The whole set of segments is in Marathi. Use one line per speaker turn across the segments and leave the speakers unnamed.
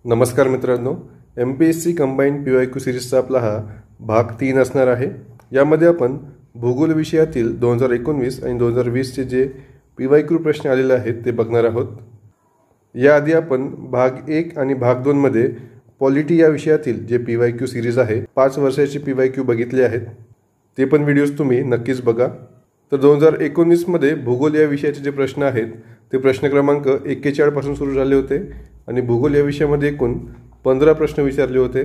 नमस्कार मित्रांनो, MPSC कंबाईंड PYQ सिरीजचा आपला हा भाग 3 असणार आहे। यामध्ये आपण भूगोल विषयातील 2019 आणि 2020 चे जे PYQ प्रश्न आलेले आहेत ते बघणार आहोत। याआधी आपण भाग 1 आणि भाग 2 मध्ये पॉलिटी या विषयातील जे PYQ सिरीज आहे 5 वर्षाची PYQ बघितले आहेत। ते पण व्हिडिओज तुम्ही नक्कीच बघा। तर 2019 मध्ये भूगोल या विषयाचे जे प्रश्न आहेत ते प्रश्न क्रमांक 41 पासून सुरू झाले होते आणि भूगोल या विषयामध्ये एकूण 15 प्रश्न विचारले होते।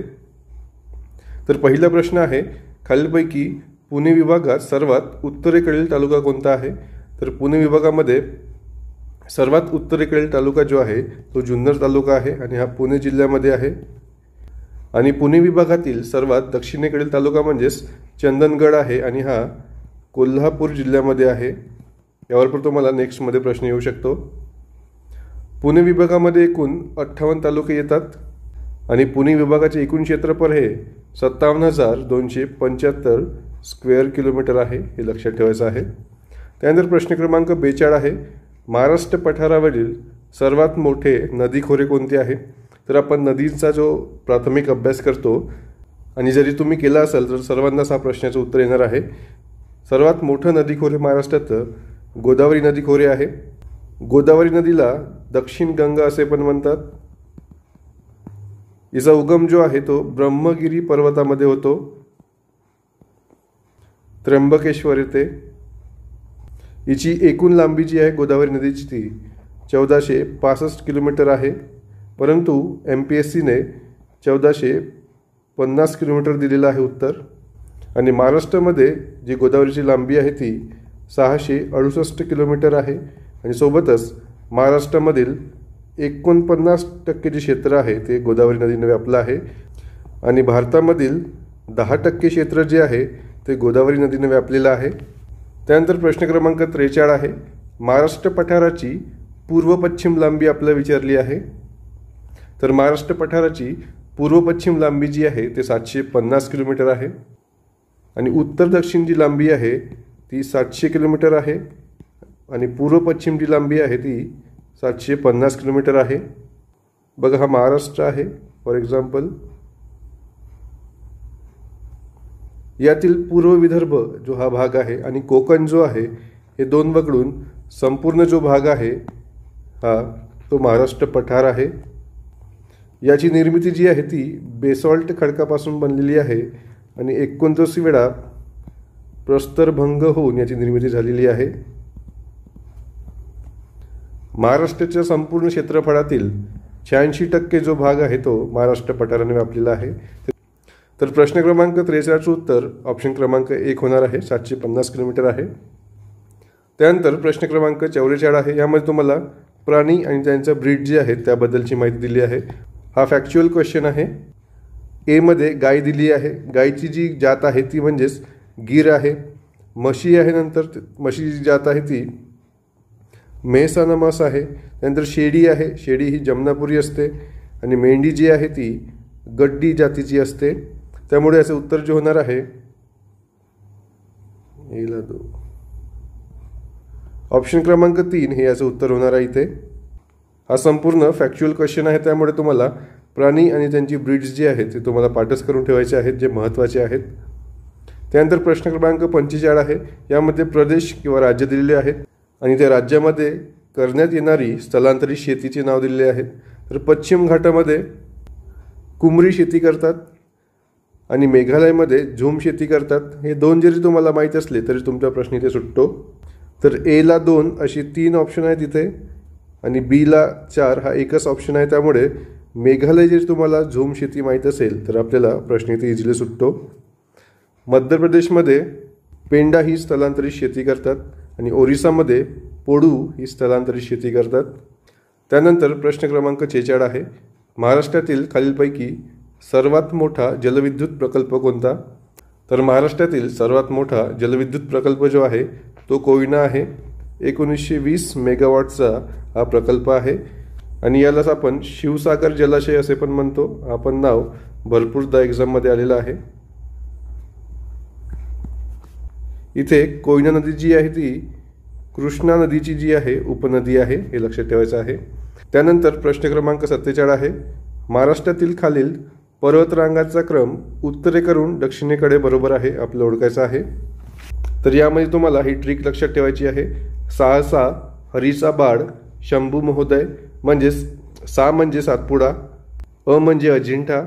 तर पहिला प्रश्न आहे, खालीलपैकी पुणे विभागात सर्वात उत्तरेकडील तालुका कोणता आहे? तर पुणे विभागामध्ये सर्वात उत्तरेकडील तालुका जो आहे तो जुन्नर तालुका आहे आणि हा पुणे जिल्ह्यामध्ये आहे। आणि पुणे विभागातील सर्वात दक्षिणेकडील तालुका म्हणजेच चंदनगड आहे आणि हा कोल्हापूर जिल्ह्यामध्ये आहे। यावर पण तुम्हाला नेक्स्ट मध्ये प्रश्न येऊ शकतो। पुणे विभागामध्ये एकूण 58 तालुके येतात आणि पुणे विभागाचे एकूण क्षेत्रफळ हे 57,275 स्क्वेअर किलोमीटर आहे, हे लक्षात ठेवायचं आहे। त्यानंतर प्रश्न क्रमांक 42 आहे, महाराष्ट्र पठारावरील सर्वात मोठे नदी खोरे कोणते आहे? तर आपण नदीचा जो प्राथमिक अभ्यास करतो आणि जरी तुम्ही केला असेल तर सर्वांनाच हा प्रश्नाचं उत्तर येणार आहे। सर्वात मोठं नदी खोरे महाराष्ट्रात गोदावरी नदी खोरे आहे। गोदावरी नदीला दक्षिण गंगा असे पण म्हणतात। हिचा उगम जो आहे तो ब्रह्मगिरी पर्वतामध्ये होतो, त्र्यंबकेश्वर येथे। हिची एकूण लांबी जी आहे गोदावरी नदीची ती 1465 किलोमीटर आहे, परंतु MPSC ने 1450 किलोमीटर दिलेला आहे उत्तर। आणि महाराष्ट्रामध्ये जी गोदावरीची लांबी आहे ती 668 किलोमीटर आहे आणि सोबतच महाराष्ट्रामधील 49% जे क्षेत्र आहे ते गोदावरी नदीने व्यापलं आहे आणि भारतामधील 10% क्षेत्र जे आहे ते गोदावरी नदीने व्यापलेलं आहे। त्यानंतर प्रश्न क्रमांक 43 आहे, महाराष्ट्र पठाराची पूर्व पश्चिम लांबी आपल्याला विचारली आहे। तर महाराष्ट्र पठाराची पूर्व पश्चिम लांबी जी आहे ते 750 किलोमीटर आहे आणि उत्तर दक्षिण जी लांबी आहे ती 700 किलोमीटर आहे आणि पूर्व पश्चिम जी लांबी आहे ती 750 किलोमीटर आहे। बघा, हा महाराष्ट्र आहे फॉर एक्झाम्पल। यातील पूर्व विदर्भ जो हा भाग आहे आणि कोकण जो आहे हे दोन वगळून संपूर्ण जो भाग आहे हा तो महाराष्ट्र पठार आहे। याची निर्मिती जी आहे ती बेसॉल्ट खडकापासून बनलेली आहे आणि 29 वेळा प्रस्तरभंग होऊन याची निर्मिती झालेली आहे। महाराष्ट्राच्या संपूर्ण क्षेत्रफळातील 86% जो भाग आहे तो महाराष्ट्र पठाराने व्यापलेला आहे। तर प्रश्न क्रमांक 43 उत्तर ऑप्शन क्रमांक 1 होणार आहे, 750 किलोमीटर आहे। त्यानंतर प्रश्न क्रमांक 44 आहे, यामध्ये तुम्हाला प्राणी आणि त्यांच्या ब्रीड जे आहेत त्याबद्दलची माहिती दिली आहे। हा फॅक्च्युअल क्वेश्चन आहे। ए मध्ये गाय दिली आहे, गायची जी जात आहे ती म्हणजेच गीर आहे। म्हशी आहे, नंतर म्हशीची जात आहे ती मेहसाणा म्हस आहे। त्यानंतर शेळी आहे, शेळी ही जमनापुरी असते आणि मेंढी जी आहे ती गड्डी जातीची असते। त्यामुळे याचे उत्तर जे होणार आहे ऑप्शन क्रमांक 3 हे याचं उत्तर होणार आहे इथे। हा संपूर्ण फॅक्च्युअल क्वेश्चन आहे, त्यामुळे तुम्हाला प्राणी आणि त्यांची ब्रीड्स जी आहेत ते तुम्हाला पाठच करून ठेवायचे आहेत, जे महत्त्वाचे आहेत। त्यानंतर प्रश्न क्रमांक 45 आहे, यामध्ये प्रदेश किंवा राज्य दिलेले आहेत आणि त्या राज्यामध्ये करण्यात येणारी स्थलांतरित शेतीचे नाव दिलेले आहेत। तर पश्चिम घाटामध्ये कुमरी शेती करतात आणि मेघालयमध्ये झूम शेती करतात। हे दोन जरी तुम्हाला माहीत असले तरी तुमचा प्रश्न इथे सुटतो। तर A ला 2 अशी 3 ऑप्शन आहेत इथे आणि B ला 4 हा एकच ऑप्शन आहे। त्यामुळे मेघालय जरी तुम्हाला झूम शेती माहीत असेल तर आपल्याला प्रश्न इथे इझिली सुटतो। मध्य प्रदेशमध्ये पेंडा ही स्थलांतरित शेती करतात आणि ओरिसामध्ये पोडू ही स्थलांतरित शेती करतात। त्यानंतर प्रश्न क्रमांक 46 आहे, महाराष्ट्रातील खालीलपैकी सर्वात मोठा जलविद्युत प्रकल्प कोणता? तर महाराष्ट्रातील सर्वात मोठा जलविद्युत प्रकल्प जो आहे तो कोयना आहे। 1920 मेगावॉटचा हा प्रकल्प आहे आणि यालाच आपण शिवसागर जलाशय असे पण म्हणतो। आपण नाव भरपूरदा एक्झाममध्ये आलेलं आहे। इथे कोयना नदी जी आहे ती कृष्णा नदीची जी आहे उपनदी आहे, हे लक्षात ठेवायचं आहे। त्यानंतर प्रश्न क्रमांक 47 आहे, महाराष्ट्रातील खालील पर्वतरांगाचा क्रम उत्तरेकडून दक्षिणेकडे बरोबर आहे आपल्याला ओळखायचा आहे. तर यामध्ये तुम्हाला ही ट्रिक लक्षात ठेवायची आहे. साहसा, हरीचा बाड, शंभू महोदय म्हणजेच सा म्हणजे सातपुडा, अ म्हणजे अजिंठा,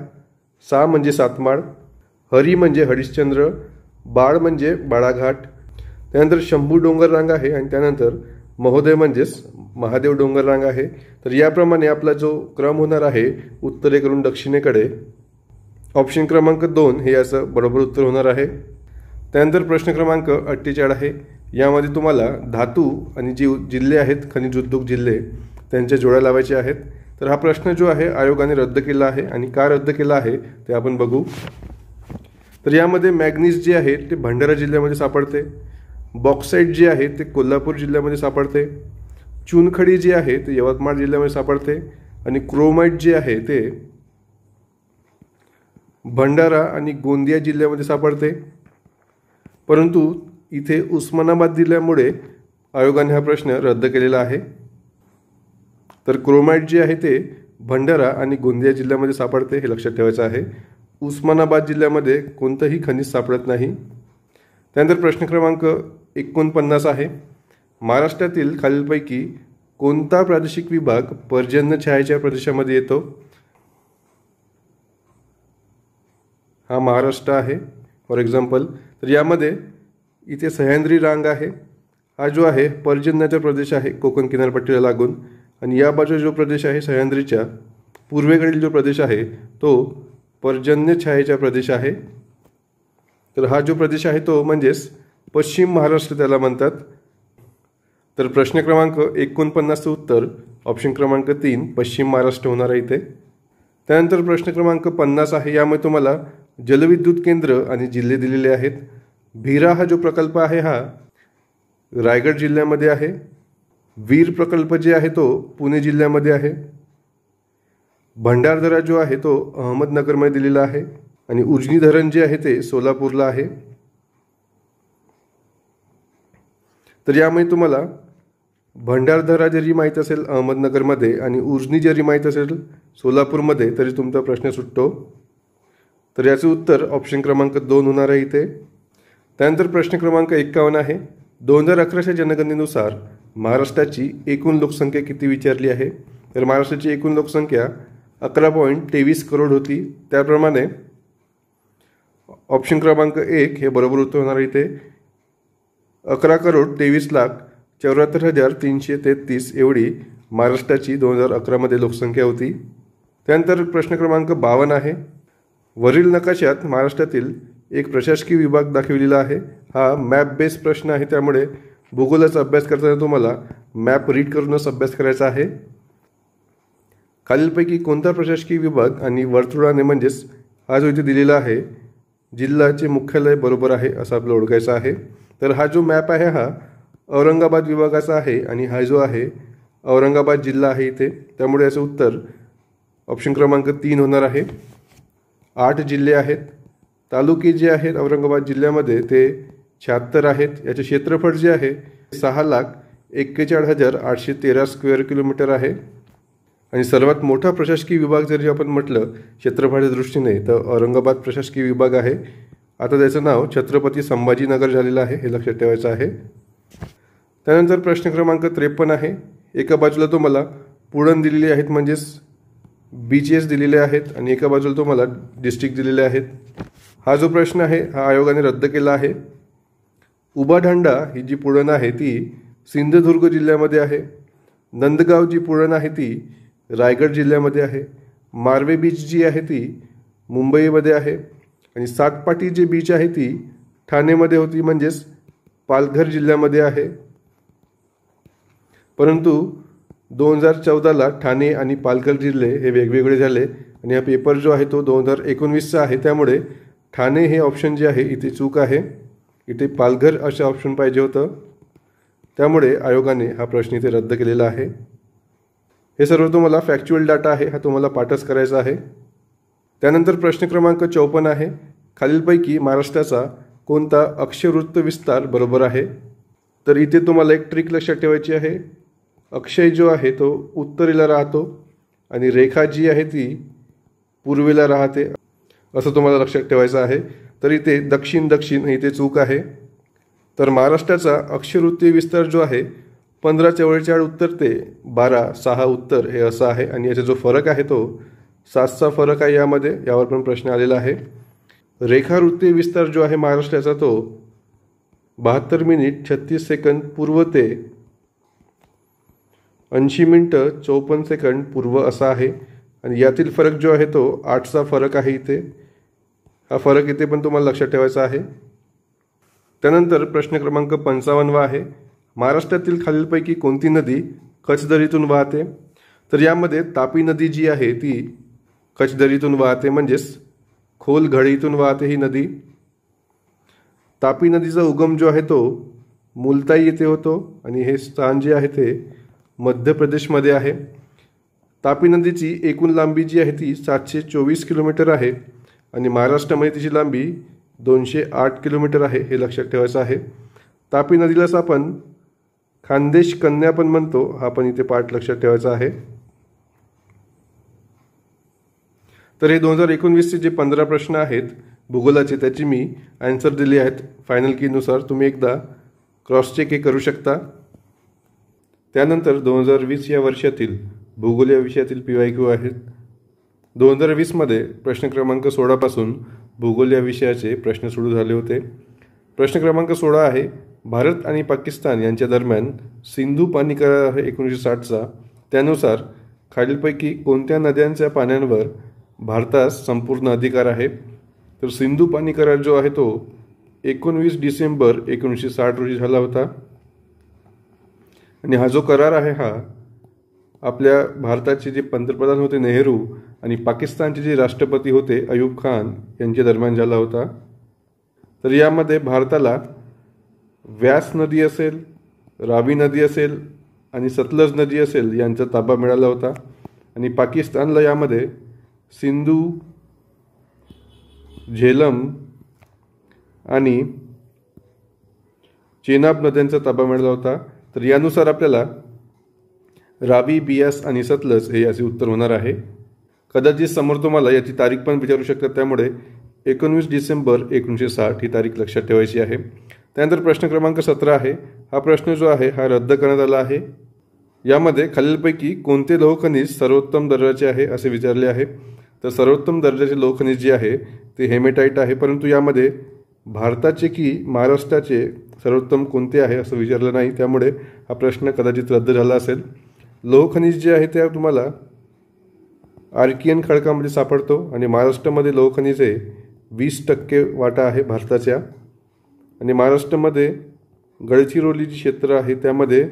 सा म्हणजे सातमाळ, हरी म्हणजे हरिश्चंद्र, बाळ म्हणजे बाळाघाट, त्यानंतर शंभू डोंगर रांग आहे आणि त्यानंतर महोदय म्हणजेच महादेव डोंगर रांग आहे. तर याप्रमाणे आपला जो क्रम होणार आहे उत्तरेकडून दक्षिणेकडे, ऑप्शन क्रमांक 2 हे याचं बरोबर उत्तर होणार आहे. त्यानंतर प्रश्न क्रमांक 48 आहे. यामध्ये तुम्हाला धातू आणि जी जिल्हे आहेत खनिज उद्योग जिल्हे त्यांच्या जोड्या लावायचे आहेत. तर हा प्रश्न जो आहे आयोगाने रद्द केला आहे आणि का रद्द केला आहे ते आपण बघू. तर यामध्ये मॅग्नीज जे आहे ते भंडारा जिल्ह्यामध्ये सापडते, बॉक्साईट जे आहे ते कोल्हापूर जिल्ह्यामध्ये सापडते, चुनखडी जी आहे ते यवतमाळ जिल्ह्यामध्ये सापडते आणि क्रोमाइट जे आहे ते भंडारा आणि गोंदिया जिल्ह्यामध्ये सापडते. परंतु इथे उस्मानाबाद जिल्ह्यामुळे आयोगाने हा प्रश्न रद्द केलेला आहे. तर क्रोमाइट जे आहे ते भंडारा आणि गोंदिया जिल्ह्यामध्ये सापडते हे लक्षात ठेवायचं आहे. उस्मानाबाद जिल्ह्यामध्ये कोणतंही खनिज सापडत नाही. त्यानंतर प्रश्न क्रमांक 49 आहे. महाराष्ट्रातील खालीलपैकी कोणता प्रादेशिक विभाग पर्जन्य छायेच्या प्रदेशामध्ये येतो? हा महाराष्ट्र आहे फॉर एक्झाम्पल. तर यामध्ये इथे सह्याद्री रांग आहे, हा जो आहे पर्जन्याचा प्रदेश आहे कोकण किनारपट्टीला लागून, आणि या बाजू जो प्रदेश आहे सह्याद्रीच्या पूर्वेकडील जो प्रदेश आहे तो पर्जन्य छायेचा प्रदेश आहे. तर हा जो प्रदेश आहे तो म्हणजेच पश्चिम महाराष्ट्र त्याला म्हणतात. तर प्रश्न क्रमांक 49चं उत्तर ऑप्शन क्रमांक 3 पश्चिम महाराष्ट्र होणार आहे इथे. त्यानंतर प्रश्न क्रमांक 50 आहे. यामध्ये तुम्हाला जलविद्युत केंद्र आणि जिल्हे दिलेले आहेत. भीरा हा जो प्रकल्प आहे हा रायगड जिल्ह्यामध्ये आहे. वीर प्रकल्प जे आहे तो पुणे जिल्ह्यामध्ये आहे. भंडारदरा जो आहे तो अहमदनगरमध्ये दिलेला आहे आणि उजनी धरण जे आहे ते सोलापूरला आहे. तर यामुळे तुम्हाला भंडारदरा जरी माहीत असेल अहमदनगरमध्ये आणि उजनी जरी माहीत असेल सोलापूरमध्ये तरी तुमचा प्रश्न सुटतो. तर याचे उत्तर ऑप्शन क्रमांक 2 होणार आहे इथे. त्यानंतर प्रश्न क्रमांक 51 आहे. 2011च्या जनगणनेनुसार महाराष्ट्राची एकूण लोकसंख्या किती विचारली आहे? तर महाराष्ट्राची एकूण लोकसंख्या 11.23 करोड होती. त्याप्रमाणे ऑप्शन क्रमांक 1 हे बरोबर उत्तर होणार इथे. 11,23,74,333 एवढी महाराष्ट्राची 2011मध्ये लोकसंख्या होती. त्यानंतर प्रश्न क्रमांक 52 आहे. वरील नकाशात महाराष्ट्रातील एक प्रशासकीय विभाग दाखविलेला आहे. हा मॅप बेस प्रश्न आहे, त्यामुळे भूगोलाचा अभ्यास करताना तुम्हाला मॅप रीड करूनच अभ्यास करायचा आहे. खालीलपैकी कोणता प्रशासकीय विभाग आणि वर्तुळाने म्हणजेच हा जो इथे दिलेला आहे जिल्ह्याचे मुख्यालय बरोबर आहे असं आपल्याला ओळखायचं आहे. तर हा जो मॅप आहे हा औरंगाबाद विभागाचा आहे आणि हा जो आहे औरंगाबाद जिल्हा आहे इथे, त्यामुळे याचं उत्तर ऑप्शन क्रमांक 3 होणार आहे. 8 जिल्हे आहेत. तालुके जे आहेत औरंगाबाद जिल्ह्यामध्ये ते 76 आहेत. याचे क्षेत्रफळ जे आहे 6,41,813 स्क्वेअर किलोमीटर आहे. आणि सर्वात मोठा प्रशासकीय विभाग जरी आपण म्हटलं क्षेत्रफळाच्या दृष्टीने तर औरंगाबाद प्रशासकीय विभाग आहे. आता त्याचं नाव छत्रपती संभाजीनगर झालेलं आहे हे लक्षात ठेवायचं आहे. त्यानंतर प्रश्न क्रमांक 53 आहे. एका बाजूला तुम्हाला पुळण दिलेली आहेत म्हणजेच बीचेस दिलेले आहेत आणि एका बाजूला तुम्हाला डिस्ट्रिक्ट दिलेले आहेत. हा जो प्रश्न आहे हा आयोगाने रद्द केला आहे. उभाढांडा ही जी पुळण आहे ती सिंधुदुर्ग जिल्ह्यामध्ये आहे. नंदगाव जी पुळण आहे ती रायगड जिल्ह्यामध्ये आहे. मार्वे बीच जी आहे ती मुंबईमध्ये आहे आणि सातपाटी जी बीच आहे ती ठाणेमध्ये होती म्हणजेच पालघर जिल्ह्यामध्ये आहे. परंतु 2014ला ठाणे आणि पालघर जिल्हे हे वेगवेगळे झाले आणि हा पेपर जो आहे तो 2019चा आहे, त्यामुळे ठाणे हे ऑप्शन जे आहे इथे चूक आहे. इथे पालघर असं ऑप्शन पाहिजे होतं, त्यामुळे आयोगाने हा प्रश्न इथे रद्द केलेला आहे. हे सर्व तुम्हाला फॅक्च्युअल डाटा आहे, हा तुम्हाला पाठच करायचा आहे. त्यानंतर प्रश्न क्रमांक 54 आहे. खालीलपैकी महाराष्ट्राचा कोणता अक्षवृत्त विस्तार बरोबर आहे? तर इथे तुम्हाला एक ट्रिक लक्षात ठेवायची आहे. अक्षय जो आहे तो उत्तरेला राहतो आणि रेखा जी आहे ती पूर्वेला राहते असं तुम्हाला लक्षात ठेवायचं आहे. तर इथे दक्षिण दक्षिण इथे चूक आहे. तर महाराष्ट्राचा अक्षवृत्तीय विस्तार जो आहे 15 44 उत्तर ते 12 6 उत्तर हे असं आहे. आणि याचा जो फरक आहे तो 7चा फरक आहे यामध्ये. यावर पण प्रश्न आलेला आहे. रेखावृत्तीय विस्तार जो आहे महाराष्ट्राचा तो 72 मिनिट 36 सेकंद पूर्व ते 80 मिनिटं 54 सेकंद पूर्व असा आहे. आणि यातील फरक जो आहे तो 8चा फरक आहे इथे. हा फरक इथे पण तुम्हाला लक्षात ठेवायचा आहे. त्यानंतर प्रश्न क्रमांक 55 आहे. महाराष्ट्रातील खालीलपैकी कोणती नदी कचदरीतून वाहते? तर यामध्ये तापी नदी जी आहे ती कचदरीतून वाहते, म्हणजेच खोल घळीतून वाहते ही नदी. तापी नदीचा उगम जो आहे तो मुलताई येथे होतो आणि हे स्थान जे आहे ते मध्य प्रदेशमध्ये आहे. तापी नदीची एकूण लांबी जी आहे ती 724 किलोमीटर आहे आणि महाराष्ट्रामध्ये तिची लांबी 208 किलोमीटर आहे, हे लक्षात ठेवायचं आहे. तापी नदीलाच आपण खानदेश कन्या पण म्हणतो, हा पण इथे पाठ लक्षात ठेवायचा आहे. तर हे 2019चे जे 15 प्रश्न आहेत भूगोलाचे त्याची मी आन्सर दिली आहेत फायनल कीनुसार. तुम्ही एकदा क्रॉस चेक हे करू शकता. त्यानंतर 2020 या वर्षातील भूगोल या विषयातील PYQ आहेत. 2020मध्ये प्रश्न क्रमांक 16 पासून भूगोल या विषयाचे प्रश्न सुरू झाले होते. प्रश्न क्रमांक 16 आहे. भारत आणि पाकिस्तान यांच्या दरम्यान सिंधू पाणी करार आहे 1960चा. त्यानुसार खालीलपैकी कोणत्या नद्यांच्या पाण्यांवर भारतास संपूर्ण अधिकार आहे? तर सिंधू पाणी करार जो आहे तो 19 डिसेंबर 1960 रोजी झाला होता. आणि हा जो करार आहे हा आपल्या भारताचे जे पंतप्रधान होते नेहरू आणि पाकिस्तानचे जे राष्ट्रपती होते अयूब खान यांच्या दरम्यान झाला होता. तर यामध्ये भारताला व्यास नदी असेल, रावी नदी असेल आणि सतलज नदी असेल यांचा ताबा मिळाला होता. आणि पाकिस्तानला यामध्ये सिंधू, झेलम आणि चेनाब नद्यांचा ताबा मिळाला होता. तर यानुसार आपल्याला रावी, बियास आणि सतलज हे याचे उत्तर होणार आहे. कदाचित समोर तुम्हाला याची तारीख पण विचारू शकतात, त्यामुळे 19 डिसेंबर 1960 ही तारीख लक्षात ठेवायची आहे. त्यानंतर प्रश्न क्रमांक 17 आहे. हा प्रश्न जो आहे हा रद्द करण्यात आला आहे. यामध्ये खालीलपैकी कोणते लोहखनिज सर्वोत्तम दर्जाचे आहे असे विचारले आहे. तर सर्वोत्तम दर्जाचे लोहखनिज जे आहे ते हेमेटाईट आहे, परंतु यामध्ये भारताचे की महाराष्ट्राचे सर्वोत्तम कोणते आहे असं विचारलं नाही, त्यामुळे हा प्रश्न कदाचित रद्द झाला असेल. लोहखनिज जे आहे ते तुम्हाला आर्कियन खडकामध्ये सापडतो आणि महाराष्ट्रामध्ये लोहखनिजे 20% वाटा आहे भारताच्या. आणि महाराष्ट्रामध्ये गडचिरोली जी क्षेत्र आहे त्यामध्ये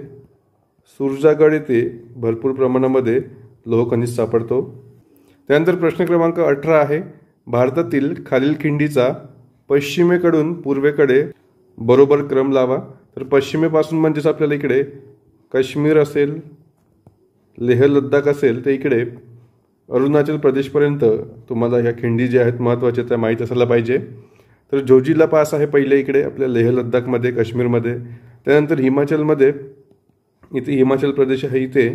सुरजागड येथे भरपूर प्रमाणामध्ये लोहखनिज सापडतो. त्यानंतर प्रश्न क्रमांक 18 आहे. भारतातील खालील खिंडीचा पश्चिमेकडून पूर्वेकडे बरोबर क्रम लावा. तर पश्चिमेपासून म्हणजेच आपल्याला इकडे काश्मीर असेल, लेह लडाख असेल, ते इकडे अरुणाचल प्रदेशपर्यंत तुम्हाला ह्या खिंडी ज्या आहेत महत्त्वाच्या त्या माहीत असायला पाहिजे. तर जोजिला पास आहे पहिले इकडे आपल्या लेह लडाखमध्ये, काश्मीरमध्ये. त्यानंतर हिमाचलमध्ये इथे हिमाचल प्रदेश आहे, इथे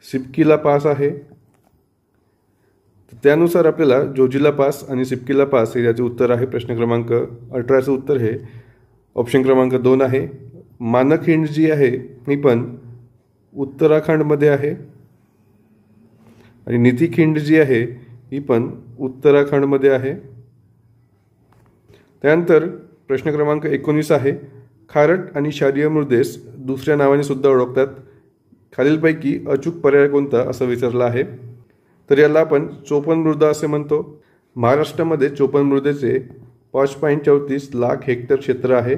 सिपकीला पास आहे. त्यानुसार आपल्याला जोजिला पास आणि सिपकीला पास हे याचे उत्तर आहे. प्रश्न क्रमांक 18चं उत्तर हे ऑप्शन क्रमांक 2 आहे. मानखिंड जी आहे ही पण उत्तराखंडमध्ये आहे आणि नितीखिंड जी आहे ही पण उत्तराखंडमध्ये आहे. त्यानंतर प्रश्न क्रमांक 19 आहे. खारट आणि क्षारीय मृदेस दुसऱ्या नावाने सुद्धा ओळखतात. खालीलपैकी अचूक पर्याय कोणता असं विचारलं आहे. तर याला आपण चोपन मृदा असे म्हणतो. महाराष्ट्रामध्ये चोपन मृदेचे 5.34 लाख हेक्टर क्षेत्र आहे.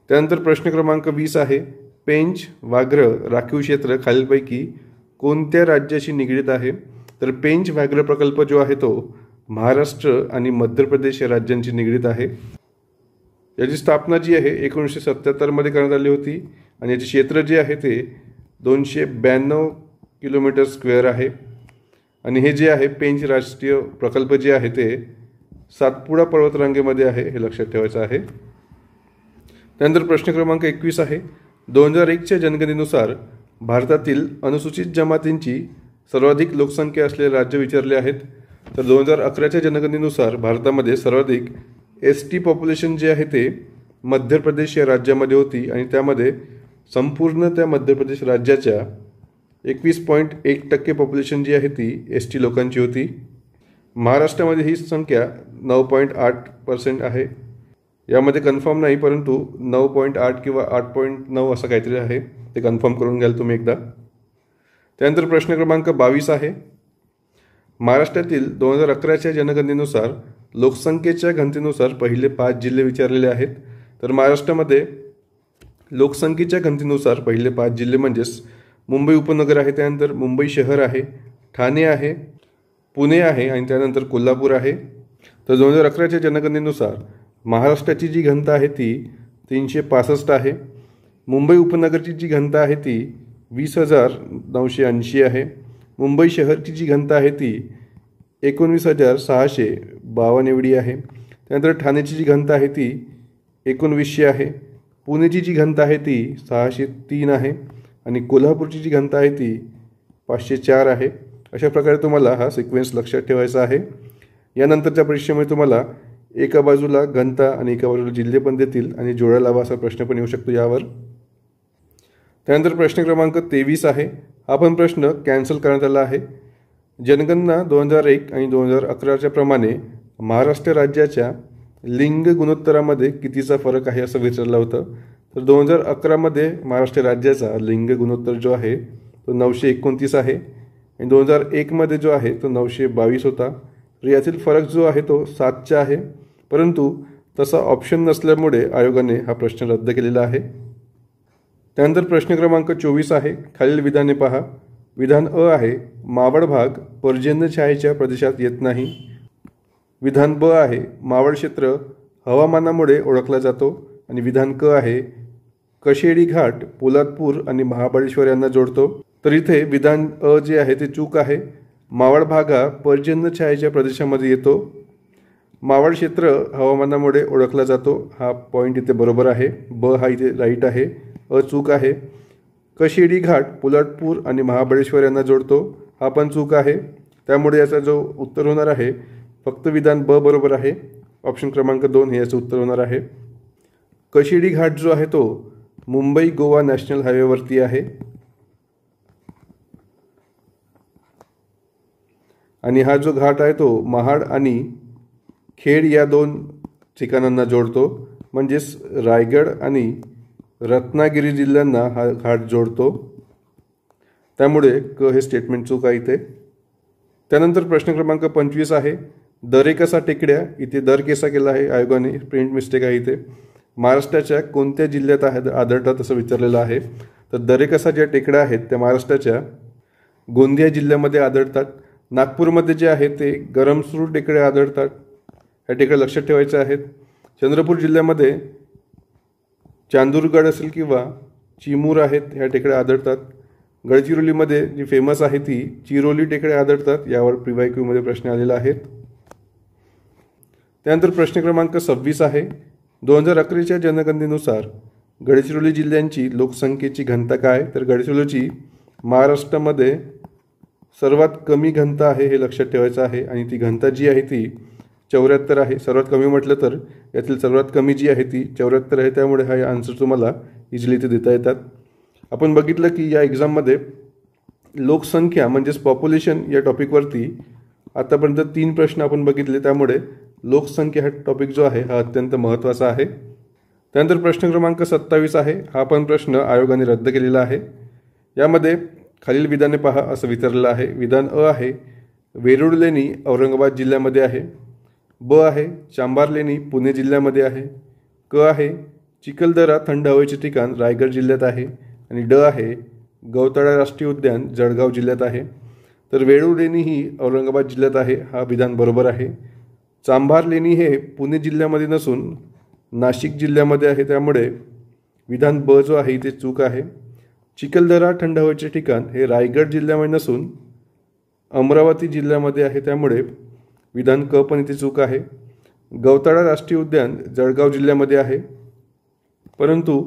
त्यानंतर प्रश्न क्रमांक 20 आहे. पेंच व्याघ्र राखीव क्षेत्र खालीलपैकी कोणत्या राज्याशी निगडीत आहे? तर पेंच व्याघ्र प्रकल्प जो आहे तो महाराष्ट्र आणि मध्य प्रदेश या राज्यांची निगडीत आहे. याची स्थापना जी आहे 1977 मध्ये करण्यात आली होती आणि याचे क्षेत्र जे आहे ते 292 किलोमीटर स्क्वेअर आहे. आणि हे जे आहे पेंच राष्ट्रीय प्रकल्प जे आहे ते सातपुडा पर्वतरांगेमध्ये आहे, हे लक्षात ठेवायचं आहे. त्यानंतर प्रश्न क्रमांक 21 आहे. 2001च्या जनगणनेनुसार भारतातील अनुसूचित जमातींची सर्वाधिक लोकसंख्या असलेले राज्य विचारले आहेत. तर 2011च्या जनगणनेनुसार भारतामध्ये सर्वाधिक ST पॉप्युलेशन जे आहे ते मध्य प्रदेश या राज्यामध्ये होती आणि त्यामध्ये संपूर्ण त्या मध्य प्रदेश राज्याच्या 21.1% पॉप्युलेशन जी आहे ती ST लोकांची होती. महाराष्ट्रामध्ये ही संख्या 9.8% आहे. यामध्ये कन्फर्म नाही, परंतु 9.8 किंवा 8.9 असं काहीतरी आहे, ते कन्फर्म करून घ्याल तुम्ही एकदा. त्यानंतर प्रश्न क्रमांक 22 आहे. महाराष्ट्रातील 2011च्या जनगणनेनुसार लोकसंख्येच्या घनतेनुसार पहिले 5 जिल्हे विचारलेले आहेत. तर महाराष्ट्रामध्ये लोकसंख्येच्या घनतेनुसार पहिले 5 जिल्हे म्हणजेच मुंबई उपनगर आहे, त्यानंतर मुंबई शहर आहे, ठाणे आहे, पुणे आहे आणि त्यानंतर कोल्हापूर आहे. तर 2011च्या जनगणनेनुसार महाराष्ट्राची जी घनता आहे ती 365 आहे. मुंबई उपनगरची जी घनता आहे ती 20,980 आहे. मुंबई शहरची जी घनता आहे ती 19,652 एवढी आहे. त्यानंतर ठाण्याची जी घनता आहे ती 1900 आहे. पुणेची जी घनता आहे ती 603 आहे आणि कोल्हापूरची जी घनता आहे ती 504 आहे. अशा प्रकारे तुम्हाला हा सिक्वेन्स लक्षात ठेवायचा आहे. यानंतरच्या परीक्षेमध्ये तुम्हाला एका बाजूला घनता आणि एका बाजूला जिल्हे पण देतील आणि जोड्या लावा असा प्रश्न पण येऊ शकतो यावर. त्यानंतर प्रश्न क्रमांक 23 आहे. हा पण प्रश्न कॅन्सल करण्यात आला आहे. जनगणना 2001 आणि 2011च्या प्रमाणे महाराष्ट्र राज्याच्या लिंग गुणोत्तरामध्ये कितीचा फरक आहे असं विचारलं होतं. तर 2011मध्ये महाराष्ट्र राज्याचा लिंग गुणोत्तर जो आहे तो 929 आहे आणि 2001मध्ये जो आहे तो 922 होता. तर यातील फरक जो आहे तो 7चा आहे, परंतु तसा ऑप्शन नसल्यामुळे आयोगाने हा प्रश्न रद्द केलेला आहे. त्यानंतर प्रश्न क्रमांक 24 आहे. खालील विधाने पहा. विधान अ आहे, मावळ भाग पर्जन्यछायेच्या प्रदेशात येत नाही. विधान ब आहे, मावळ क्षेत्र हवामानामुळे ओळखला जातो. आणि विधान क आहे, कशेडी घाट पोलादपूर आणि महाबळेश्वर यांना जोडतो. तर इथे विधान अ जे आहे ते चूक आहे. मावळ भाग हा पर्जन्यछायेच्या प्रदेशामध्ये येतो. मावळ क्षेत्र हवामानामुळे ओळखला जातो, हा पॉईंट इथे बरोबर आहे. ब हा इथे राईट आहे, अ चूक आहे. कशेडी घाट पोलादपूर आणि महाबळेश्वर यांना जोडतो, हा पण चूक आहे. त्यामुळे याचा जो उत्तर होणार आहे फक्त विधान ब बरोबर आहे. ऑप्शन क्रमांक 2 हे याचं उत्तर होणार आहे. कशेडी घाट जो आहे तो मुंबई गोवा नॅशनल हायवेवरती आहे आणि हा जो घाट आहे तो महाड आणि खेड या 2 ठिकाणांना जोडतो. म्हणजेच रायगड आणि रत्नागिरी जिल्ह्यांना हा घाट जोडतो. त्यामुळे क हे स्टेटमेंट चूक आहे इथे. त्यानंतर प्रश्न क्रमांक 25 आहे. दरेकसा टेकड्या, इथे दर केसा केला आहे आयोगाने, प्रिंट मिस्टेक आहे इथे. महाराष्ट्राच्या कोणत्या जिल्ह्यात आढळतात असं विचारलेलं आहे. तर दरेकसा ज्या टेकड्या आहेत त्या महाराष्ट्राच्या गोंदिया जिल्ह्यामध्ये आढळतात. नागपूरमध्ये जे आहे ते गरमसूर टेकड्या आढळतात. ह्या टेकड्या लक्षात ठेवायच्या आहेत. चंद्रपूर जिल्ह्यामध्ये चांदूरगड असेल किंवा चिमूर आहेत, ह्या टेकड्या आढळतात. गडचिरोलीमध्ये जी फेमस आहे ती चिरोली टेकड्या आढळतात. यावर PYQमध्ये प्रश्न आलेला आहे. त्यानंतर प्रश्न क्रमांक 26 आहे. 2011च्या जनगणनेनुसार गडचिरोली जिल्ह्यांची लोकसंख्येची घनता काय? तर गडचिरोलीची महाराष्ट्रामध्ये सर्वात कमी घनता आहे हे लक्षात ठेवायचं आहे आणि ती घनता जी आहे ती 74 आहे. सर्वात कमी म्हटलं तर यातील सर्वात कमी जी आहे ती 74 आहे. त्यामुळे हा आन्सर तुम्हाला इझिली इथे देता येतात. आपण बघितलं की या एक्झाममध्ये लोकसंख्या म्हणजेच पॉप्युलेशन या टॉपिकवरती आतापर्यंत 3 प्रश्न आपण बघितले. त्यामुळे लोकसंख्या हा टॉपिक जो आहे हा अत्यंत महत्त्वाचा आहे. त्यानंतर प्रश्न क्रमांक 27 आहे. हा पण प्रश्न आयोगाने रद्द केलेला आहे. यामध्ये खालील विधाने पहा असं विचारलेलं आहे. विधान अ आहे, वेरूळ लेणी औरंगाबाद जिल्ह्यामध्ये आहे. ब आहे, चांभार लेणी पुणे जिल्ह्यामध्ये आहे. क आहे, चिखलदरा थंड हवेचे ठिकाण रायगड जिल्ह्यात आहे. आणि ड आहे, गवताळा राष्ट्रीय उद्यान जळगाव जिल्ह्यात आहे. तर वेरूळ लेणी ही औरंगाबाद जिल्ह्यात आहे, हा विधान बरोबर आहे. चांभार लेणी हे पुणे जिल्ह्यामध्ये नसून नाशिक जिल्ह्यामध्ये आहे. त्यामुळे विधान ब जो आहे ते चूक आहे. चिखलदरा थंड हवेचे ठिकाण हे रायगड जिल्ह्यामध्ये नसून अमरावती जिल्ह्यामध्ये आहे. त्यामुळे विधान क पण इथे चूक आहे. गवताळा राष्ट्रीय उद्यान जळगाव जिल्ह्यामध्ये आहे, परंतु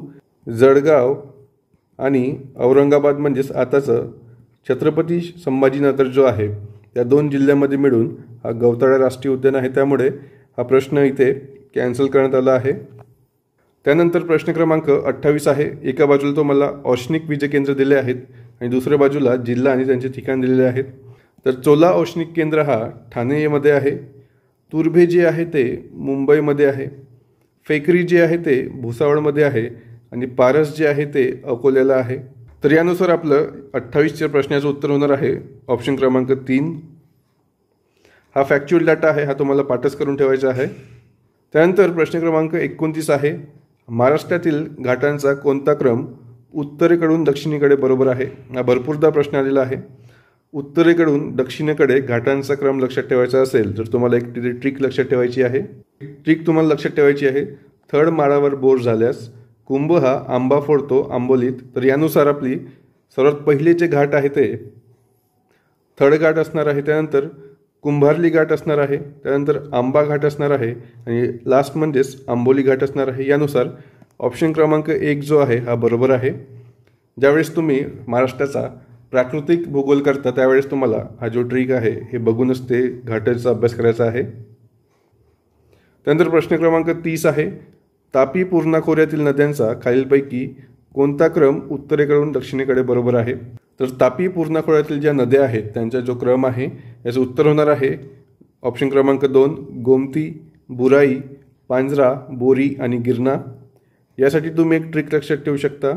जळगाव आणि औरंगाबाद म्हणजेच आताचं छत्रपती संभाजीनगर जो आहे त्या 2 जिल्ह्यामध्ये मिळून हा गवताळा राष्ट्रीय उद्यान आहे, त्यामुळे हा प्रश्न इथे कॅन्सल करण्यात आला आहे. त्यानंतर प्रश्न क्रमांक 28 आहे. एका बाजूला तुम्हाला औष्णिक वीज केंद्र दिले आहेत आणि दुसऱ्या बाजूला जिल्हा आणि त्यांचे ठिकाण दिलेले आहेत. तर चोला औष्णिक केंद्र हा ठाणेमध्ये आहे, तुर्भे जे आहे ते मुंबईमध्ये आहे, फेकरी जे आहे ते भुसावळमध्ये आहे आणि पारस जे आहे ते अकोल्याला आहे. तर यानुसार आपलं 28च्या प्रश्नाचं उत्तर होणार आहे ऑप्शन क्रमांक 3. हा फॅक्च्युअल डाटा आहे, हा तुम्हाला पाठच करून ठेवायचा आहे. त्यानंतर प्रश्न क्रमांक 29 आहे. महाराष्ट्रातील घाटांचा कोणता क्रम उत्तरेकडून दक्षिणेकडे बरोबर आहे? हा भरपूरदा प्रश्न आलेला आहे. उत्तरेकडून दक्षिणेकडे घाटांचा क्रम लक्षात ठेवायचा असेल तर तुम्हाला एक ट्रिक लक्षात ठेवायची आहे. ट्रिक तुम्हाला लक्षात ठेवायची आहे. थड माळावर बोर झाल्यास कुंभ हा आंबा फोडतो आंबोलीत. तर यानुसार आपली सर्वात पहिले जे घाट आहे ते थड घाट असणार आहे, त्यानंतर कुंभारली घाट असणार आहे, त्यानंतर आंबा घाट असणार आहे आणि लास्ट म्हणजेच आंबोली घाट असणार आहे. यानुसार ऑप्शन क्रमांक 1 जो आहे हा बरोबर आहे. ज्यावेळेस तुम्ही महाराष्ट्राचा प्राकृतिक भूगोल करता त्यावेळेस तुम्हाला हा जो ट्रिक आहे हे बघूनच ते घाटाचा अभ्यास करायचा आहे. त्यानंतर प्रश्न क्रमांक 30 आहे. तापी पूर्णा खोऱ्यातील नद्यांचा खालीलपैकी कोणता क्रम उत्तरेकडून दक्षिणेकडे बरोबर आहे? तर तापी पूर्णा खोऱ्यातील ज्या नद्या आहेत त्यांचा जो क्रम आहे याचं उत्तर होणार आहे ऑप्शन क्रमांक 2 गोमती, बुराई, पांजरा, बोरी आणि गिरणा. यासाठी तुम्ही एक ट्रिक लक्षात ठेवू शकता.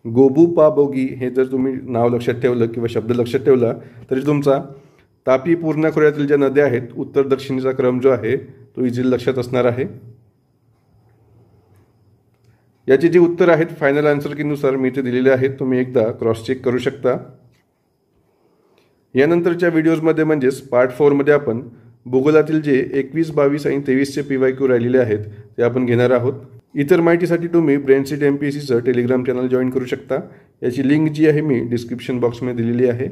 गोबू पा बोगी हे जर तुम्ही नाव लक्षात ठेवलं किंवा शब्द लक्षात ठेवला तरी तुमचा तापी पूर्णा खोऱ्यातील ज्या नद्या आहेत उत्तर दक्षिणेचा क्रम जो आहे तो इझिली लक्षात असणार आहे. याची जी उत्तर आहेत फायनल आन्सर कीनुसार मी ते दिलेले आहेत, तुम्ही एकदा क्रॉस चेक करू शकता. यानंतरच्या व्हिडिओजमध्ये म्हणजेच पार्ट 4 मध्ये आपण भूगोलातील जे 21, 22 आणि 23चे PYQ राहिलेले आहेत ते आपण घेणार आहोत. इतर माहितीसाठी तुम्ही ब्रेनसीट MPSCचं टेलिग्राम चॅनल जॉईन करू शकता. याची लिंक जी आहे मी डिस्क्रिप्शन बॉक्समध्ये दिलेली आहे.